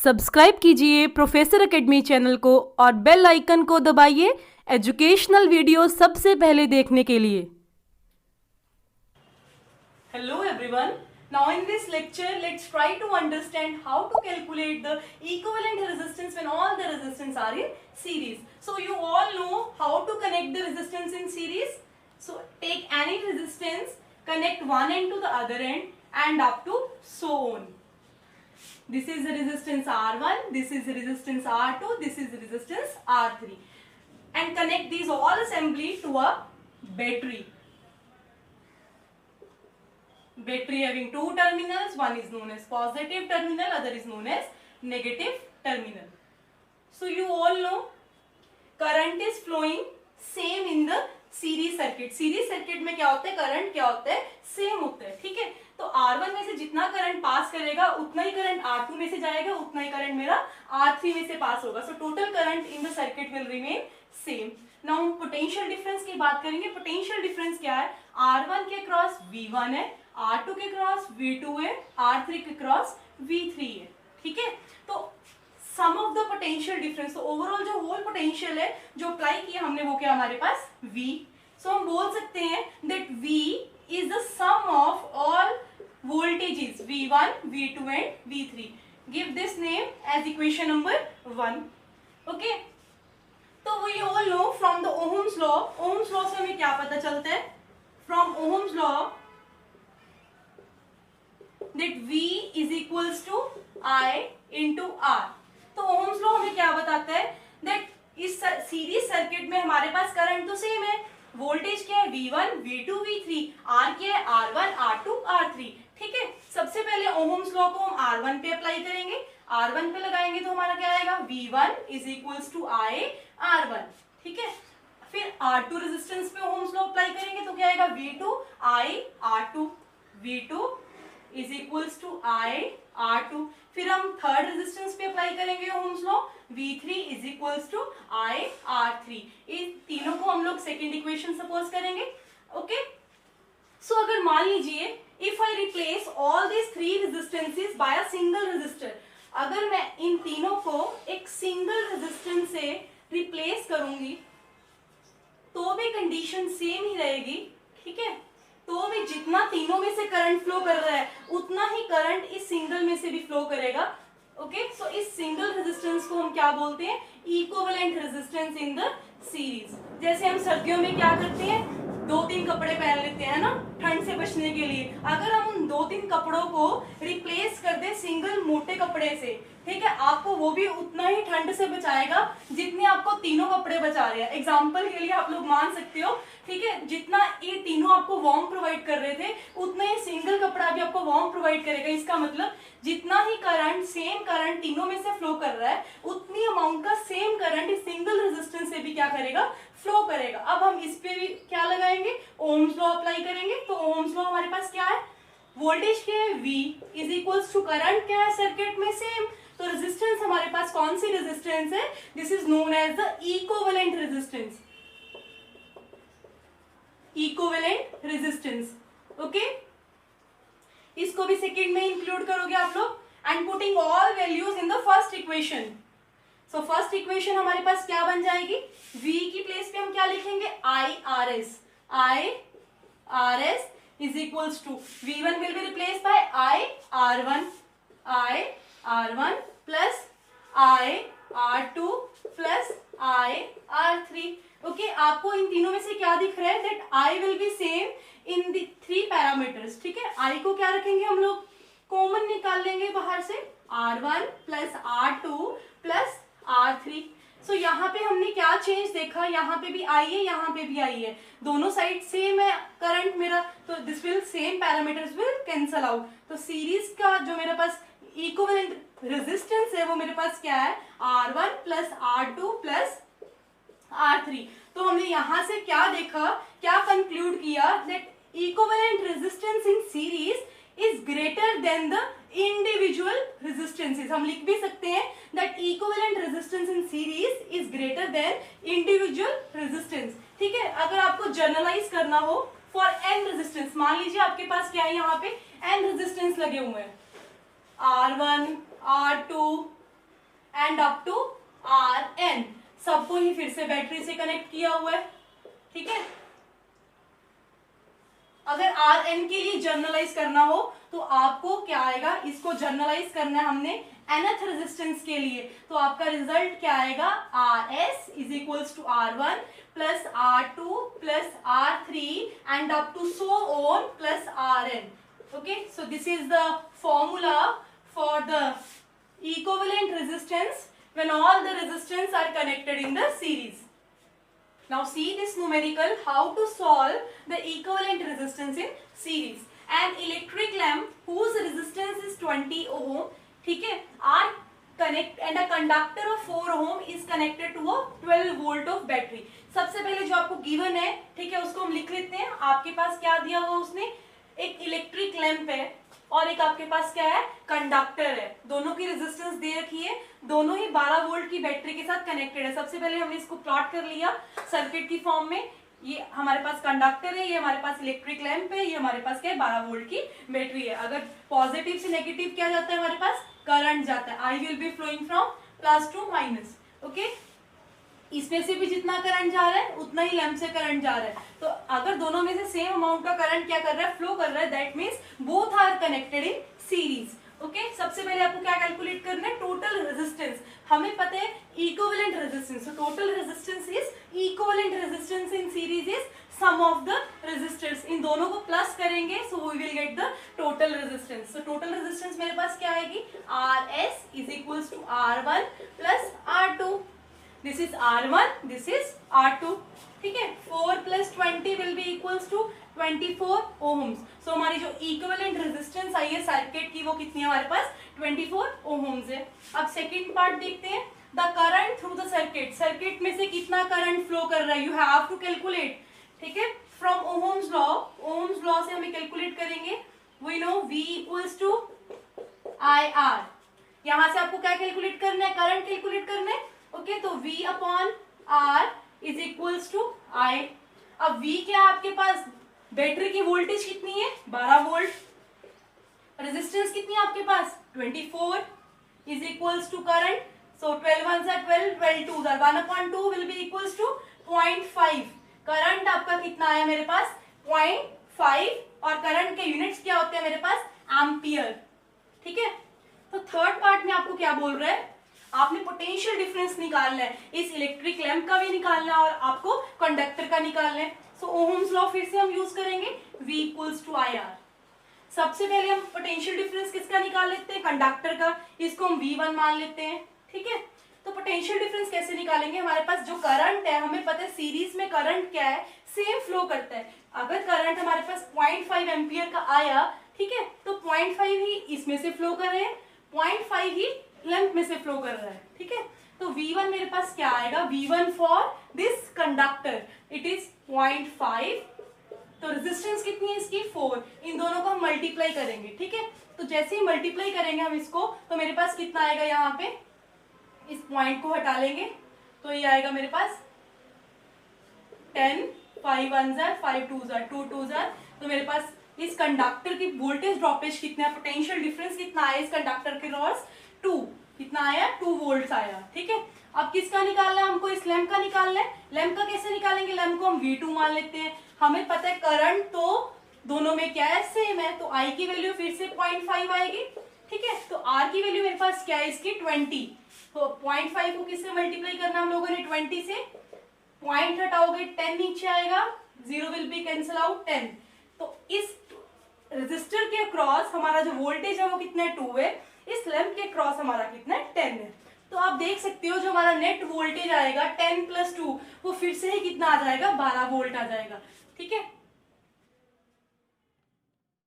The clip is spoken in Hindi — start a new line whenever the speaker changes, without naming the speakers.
सब्सक्राइब कीजिए प्रोफेसर एकेडमी चैनल को और बेल आइकन को दबाइए एजुकेशनल वीडियो सबसे पहले देखने के लिए। Hello everyone. Now in this lecture, let's try to understand how to calculate the equivalent resistance when all the resistance are in series. So you all know how to connect the resistance in series. So take any resistance, connect one end to the other end and up to so on. This is the resistance R1, this is the resistance R2, this is the resistance R3, and connect these all assembly to a battery. Battery having two terminals, one is known as positive terminal, other is known as negative terminal. So you all know current is flowing same in the series circuit. Series circuit में क्या होता है, करंट क्या होता है, सेम होता है, ठीक है। तो R1 में से जितना करंट पास करेगा उतना ही करंट R2 में से जाएगा, उतना ही करंट मेरा R3 में से पास होगा। So total current in the circuit will remain same. Now हम पोटेंशियल डिफरेंस की बात करेंगे। पोटेंशियल डिफरेंस क्या है, R1 के क्रॉस V1 है, R2 के क्रॉस V2 है, R3 के क्रॉस V3 है, ठीक है। तो सम ऑफ द पोटेंशियल डिफरेंस, तो ओवरऑल जो होल पोटेंशियल है जो अप्लाई किया हमने वो क्या हमारे पास V। सो हम बोल सकते हैं that V is the sum of all voltages V1, V2 and V3. Give this name as equation number 1. Okay. तो we all know from the Ohm's law. Ohm's law से हमें क्या पता चलता है? From Ohm's law that V is equals to I into R. तो Ohm's law हमें क्या बताता है? that इस सीरीज सर्किट में हमारे पास करंट तो सेम है, वोल्टेज क्या है V1, V2, V3, R क्या है R1, R2, R3, ठीक है। सबसे पहले ओहम्स लॉ को हम R1 पे अप्लाई करेंगे, R1 पे लगाएंगे तो हमारा क्या आएगा, V1 is equals to I R1, ठीक है। फिर R2 रेजिस्टेंस पे ओहम्स लॉ अप्लाई करेंगे तो क्या आएगा, V2 I R2, V2 is equals to I R2। फिर हम थर्ड रेजिस्टेंस पे अप्लाई करेंगे Ohm's law, V3 is equals to I R3। इन तीनों को हम लोग सेकेंड इक्वेशन सपोज करेंगे, ओके। सो अगर मान लीजिए if I replace all this three resistances by a single resistor, अगर मैं इन तीनों को एक सिंगल रेजिस्टेंस से रिप्लेस करूंगी तो भी कंडीशन सेम ही रहेगी, ठीक है। तो भी जितना तीनों में से करंट फ्लो कर रहा है उतना ही करंट इस सिंगल में से भी फ्लो करेगा, ओके। सो इस सिंगल रेजिस्टेंस को हम क्या बोलते हैं, equivalent resistance in the series. जैसे हम सर्दियों में क्या करते हैं, 2-3 कपड़े पहन लेते हैं ना ठंड से बचने के लिए। अगर हम उन 2-3 कपड़ों को रिप्लेस कर दे सिंगल मोटे कपड़े से, ठीक है, आपको वो भी उतना ही ठंड से बचाएगा जितने आपको तीनों कपड़े बचा रहे हैं। एग्जांपल के लिए आप लोग मान सकते हो, ठीक है, जितना ये तीनों आपको वार्म प्रोवाइड कर रहे थे उतना ही सिंगल कपड़ा भी आपको वार्म प्रोवाइड करेगा। इसका मतलब जितना ही करंट, सेम करंट तीनों में से फ्लो कर रहा है उतनी अमाउंट का सेम करंट इस सिंगल रेजिस्टेंस से भी क्या करेगा, फ्लो करेगा। अब हम इस पे भी क्या लगाएंगे, ओम्स लॉ अप्लाई करेंगे। तो ओम्स लॉ हमारे पास क्या है, वोल्टेज क्या है V is equals to current क्या है सर्किट में, सेम। तो रेजिस्टेंस हमारे पास कौन सी रेजिस्टेंस है, this is known as the equivalent resistance, equivalent resistance, okay. इसको भी सेकंड में इंक्लूड करोगे आप लोग and putting all values in the first equation. So first equation हमारे पास क्या बन जाएगी, V की प्लेस पे हम क्या लिखेंगे, I RS is equals to V1 will be replaced by I R1 plus I R2 plus I R3, okay. आपको इन तीनों में से क्या दिख रहा है, that I will be same in the three parameters, ठीक है। I को क्या रखेंगे हम लोग, कॉमन निकाल लेंगे बाहर से, R1 plus R2 plus R3। सो यहाँ पे हमने क्या चेंज देखा, यहाँ पे भी आई है, यहाँ पे भी आई है, दोनों साइड सेम है करंट मेरा, तो this will same parameters will cancel out. तो सीरीज का जो मेरे पास इक्विवेलेंट रेजिस्टेंस है वो मेरे पास क्या है, R1 plus R2 plus R3। तो हमने यहाँ से क्या देखा, क्या कंक्लूड किया, that equivalent resistance in series is greater than the individual resistances। हम लिख भी सकते हैं that equivalent resistance in series is greater than individual resistance, ठीक है। अगर आपको जनरलाइज करना हो for n resistance, मान लीजिए आपके पास क्या है, यहाँ पे n resistance लगे हुए हैं, R1, R2, and up to Rn, सबको ही फिर से बैटरी से कनेक्ट किया हुआ है, ठीक है। अगर Rn के लिए जर्नलाइज करना हो तो आपको क्या आएगा, इसको जर्नलाइज करना है हमने nth रेजिस्टेंस के लिए, तो आपका रिजल्ट क्या आएगा, Rs is equals to R1 plus R2 plus R3 and up to so on plus Rn. Okay, so this is the formula for the equivalent resistance when all the resistance are connected in the series. Now see this numerical, how to solve the equivalent resistance in series. An electric lamp whose resistance is 20 ohm, ठीक है, are connect and a conductor of 4 ohm is connected to a 12 volt of battery. सबसे पहले जो आपको गिवन है, ठीक है, उसको हम लिख लेते हैं। आपके पास क्या दिया हुआ उसने, एक इलेक्ट्रिक लैंप है और एक आपके पास क्या है, कंडक्टर है, दोनों की रेजिस्टेंस दे रखी है, दोनों ही 12 वोल्ट की बैटरी के साथ कनेक्टेड है। सबसे पहले हमने इसको प्लॉट कर लिया सर्किट की फॉर्म में, ये हमारे पास कंडक्टर है, ये हमारे पास इलेक्ट्रिक लैंप है, ये हमारे पास क्या है, 12 वोल्ट की बैटरी है। अगर पॉजिटिव से नेगेटिव क्या जाता है, हमारे पास करंट जाता है, I will be flowing from plus to minus. Okay, इसमें से भी जितना करंट जा रहा है उतना ही लैंप से करंट जा रहा है, तो अगर दोनों में से सेम अमाउंट का करंट क्या कर रहा है, फ्लो कर रहा है, that means both are connected in series. Okay, सबसे पहले आपको क्या कैलकुलेट करना है, टोटल रेजिस्टेंस। हमें पता है equivalent resistance, so total resistance is equivalent resistance in series is sum of the resistors. इन दोनों को प्लस करेंगे so we will get the total resistance. So total resistance मेरे पास क्या आएगी, Rs is equals to R1 plus R2, this is R1, this is R2, ठीक है। 4 plus 20 will be equals to 24 ohms. So हमारी जो इक्विवेलेंट रेजिस्टेंस आई है सर्किट की वो कितनी है हमारे पास, 24 ohms है। अब सेकंड पार्ट देखते हैं, the current through the circuit, circuit में से कितना करंट फ्लो कर रहा है, यू हैव टू कैलकुलेट, ठीक है, from Ohm's law. Ohm's law से हमें कैलकुलेट करेंगे, we know V equals to IR। यहां से आपको क्या कैलकुलेट करना है, करंट कैलकुलेट करना है। ओके, तो V upon R is equals to I। अब V क्या है आपके पास, बैटरी की वोल्टेज कितनी है, 12 वोल्ट, रेजिस्टेंस कितनी है आपके पास, 24 is equals to current, so 12 1 जा 12, 12 2 जा 1/2 will be equals to 0.5। Current आपका कितना आया मेरे पास, 0.5, और करंट के यूनिट्स क्या होते हैं मेरे पास, एम्पियर, ठीक है। तो थर्ड पार्ट में आपको क्या बोल रहा है, आपने पोटेंशियल डिफरेंस निकालना है, इस इलेक्ट्रिक लैंप का भी निकालना है और आपको कंडक्टर का निकालना है। सो ओहम्स लॉ फिर से हम यूज करेंगे, V इक्वल्स टू IR। सबसे पहले हम पोटेंशियल डिफरेंस किसका निकाल लेते हैं, कंडक्टर का, इसको हम V1 मान लेते हैं, ठीक है। तो पोटेंशियल डिफरेंस कैसे निकालेंगे, हमारे पास जो करंट है, हमें पता है सीरीज में करंट क्या है, सेम फ्लो करता है। अगर करंट हमारे पास 0.5 एम्पियर का आया, ठीक है, तो 0.5 ही इसमें से फ्लो कर रहे हैं, 0.5 ही लैंप में से फ्लो कर रहा है, ठीक है। तो V1 मेरे पास क्या आएगा, V1 for this conductor it is 0.5, तो रेजिस्टेंस कितनी है इसकी, 4। इन दोनों को हम मल्टीप्लाई करेंगे, ठीक है। तो जैसे ही मल्टीप्लाई करेंगे हम इसको, तो मेरे पास कितना आएगा, यहाँ पे इस पॉइंट को हटा लेंगे तो ये आएगा मेरे पास 10, 5 1 जा 5 2 जा 2 2 जा, तो मेरे पास इस कंडक्टर की वोल्टेज ड्रॉपेज कितना है, पोटेंशियल डिफरेंस कितना आया इस कंडक्टर के क्रॉस, 2, कितना आया, 2 वोल्ट आया, ठीक है। अब किसका निकालना है हमको, इस लैंप का निकालना है। लैंप का कैसे निकालेंगे, लैंप को हम V2 मान लेते हैं, हमें पता है करंट तो दोनों में क्या है, सेम है, तो I की वैल्यू फिर से 0.5 आएगी, ठीक है। तो R की वैल्यू मेरे पास क्या है इसकी, 20, तो 0.5 को किससे मल्टीप्लाई करना हम लोगों ने, 20 से, पॉइंट हटाओगे 10 नीचे आएगा, 0 विल बी कैंसिल आउट 10। तो इस रेजिस्टर के क्रॉस हमारा जो वोल्टेज है वो कितना है, 2 है, इस लैंप के क्रॉस हमारा कितना है, 10 है। तो आप देख सकते हो जो हमारा नेट वोल्टेज आएगा 10 + 2, वो फिर से ही कितना आ जाएगा, 12 वोल्ट आ जाएगा, ठीक है।